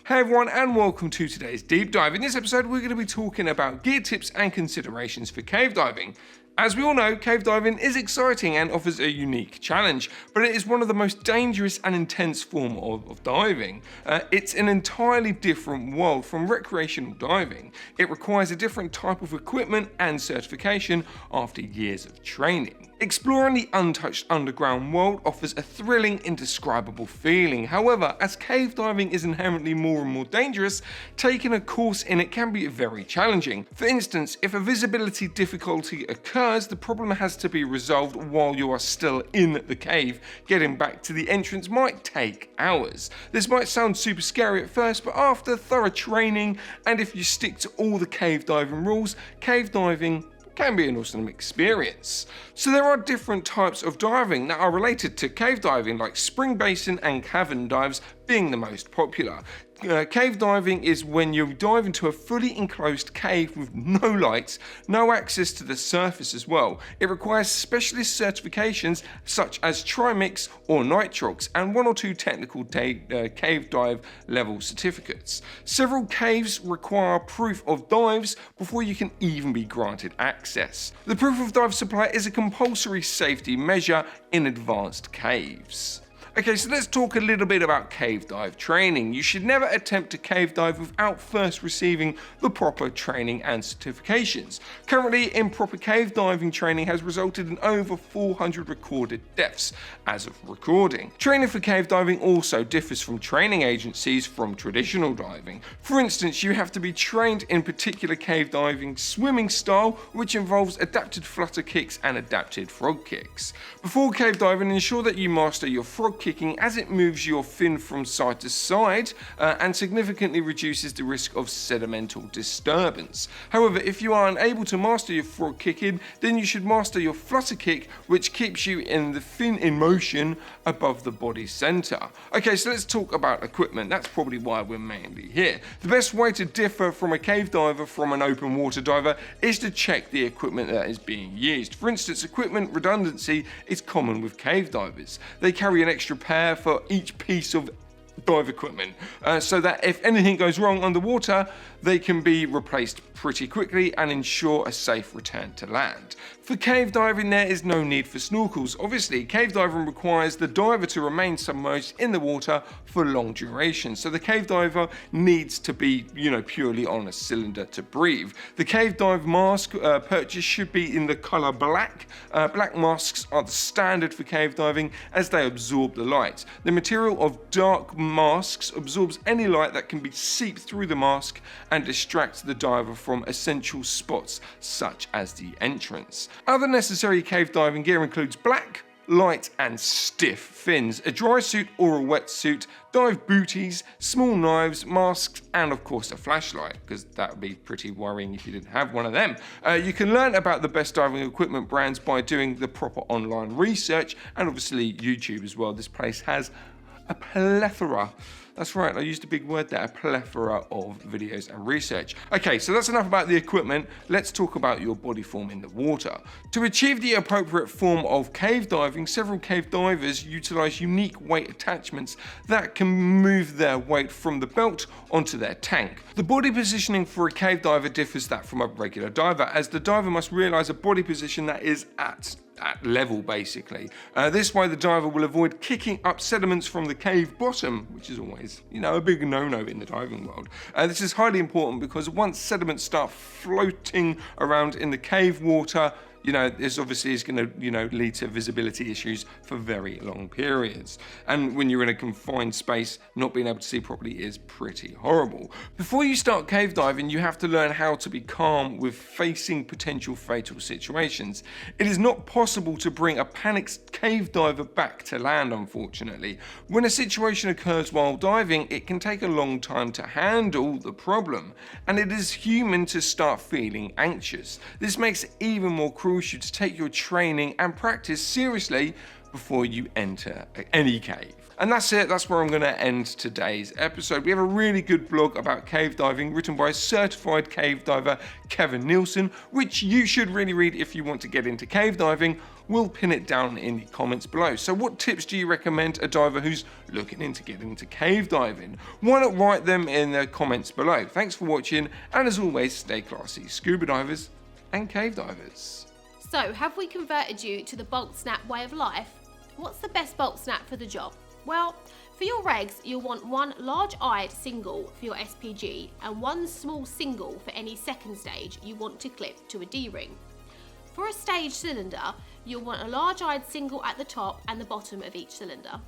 Hey everyone, and welcome to today's deep dive. In this episode, we're going to be talking about gear tips and considerations for cave diving. As we all know, cave diving is exciting and offers a unique challenge, but it is one of the most dangerous and intense form of diving. It's an entirely different world from recreational diving. It requires a different type of equipment and certification after years of training. Exploring the untouched underground world offers a thrilling, indescribable feeling. However, as cave diving is inherently more and more dangerous, taking a course in it can be very challenging. For instance, if a visibility difficulty occurs, the problem has to be resolved while you are still in the cave. Getting back to the entrance might take hours. This might sound super scary at first, but after thorough training, and if you stick to all the cave diving rules, cave diving can be an awesome experience. So there are different types of diving that are related to cave diving, like spring basin and cavern dives being the most popular. Cave diving is when you dive into a fully enclosed cave with no lights, no access to the surface as well. It requires specialist certifications such as Trimix or Nitrox and 1 or 2 technical cave dive level certificates. Several caves require proof of dives before you can even be granted access. The proof of dive supply is a compulsory safety measure in advanced caves. Okay, so let's talk a little bit about cave dive training. You should never attempt to cave dive without first receiving the proper training and certifications. Currently, improper cave diving training has resulted in over 400 recorded deaths as of recording. Training for cave diving also differs from training agencies from traditional diving. For instance, you have to be trained in particular cave diving swimming style, which involves adapted flutter kicks and adapted frog kicks. Before cave diving, ensure that you master your frog kicking as it moves your fin from side to side and significantly reduces the risk of sedimental disturbance. However, if you are unable to master your frog kicking, then you should master your flutter kick, which keeps you in the fin in motion above the body center. Okay, so let's talk about equipment. That's probably why we're mainly here. The best way to differ from a cave diver from an open water diver is to check the equipment that is being used. For instance, equipment redundancy is common with cave divers. They carry an extra pair for each piece of dive equipment so that if anything goes wrong underwater, they can be replaced pretty quickly and ensure a safe return to land. For cave diving, there is no need for snorkels. Obviously, cave diving requires the diver to remain submerged in the water for long duration, so the cave diver needs to be, purely on a cylinder to breathe. The cave dive mask purchase should be in the color black. Black masks are the standard for cave diving as they absorb the light. The material of dark masks absorbs any light that can be seeped through the mask and distracts the diver from essential spots such as the entrance. Other necessary cave diving gear includes black, light and stiff fins, a dry suit or a wetsuit, dive booties, small knives, masks, and of course a flashlight, because that would be pretty worrying if you didn't have one of them. You can learn about the best diving equipment brands by doing the proper online research, and obviously YouTube as well. This place has a plethora. That's right, I used a big word there, a plethora of videos and research. Okay, so that's enough about the equipment. Let's talk about your body form in the water. To achieve the appropriate form of cave diving, several cave divers utilize unique weight attachments that can move their weight from the belt onto their tank. The body positioning for a cave diver differs that from a regular diver, as the diver must realize a body position that is at level, basically. This way the diver will avoid kicking up sediments from the cave bottom, which is always, a big no-no in the diving world. This is highly important because once sediments start floating around in the cave water, this obviously is going to, lead to visibility issues for very long periods. And when you're in a confined space, not being able to see properly is pretty horrible. Before you start cave diving, you have to learn how to be calm with facing potential fatal situations. It is not possible to bring a panicked cave diver back to land, unfortunately. When a situation occurs while diving, it can take a long time to handle the problem, and it is human to start feeling anxious. This makes it even more crucial to take your training and practice seriously before you enter any cave. And that's it, that's where I'm going to end today's episode. We have a really good blog about cave diving written by certified cave diver Kevin Nielsen, which you should really read if you want to get into cave diving. We'll pin it down in the comments below. So what tips do you recommend a diver who's looking into getting into cave diving? Why not write them in the comments below? Thanks for watching, and as always, stay classy, scuba divers and cave divers. So, have we converted you to the bulk snap way of life? What's the best bulk snap for the job? Well, for your regs, you'll want one large-eyed single for your SPG and one small single for any second stage you want to clip to a D-ring. For a stage cylinder, you'll want a large-eyed single at the top and the bottom of each cylinder.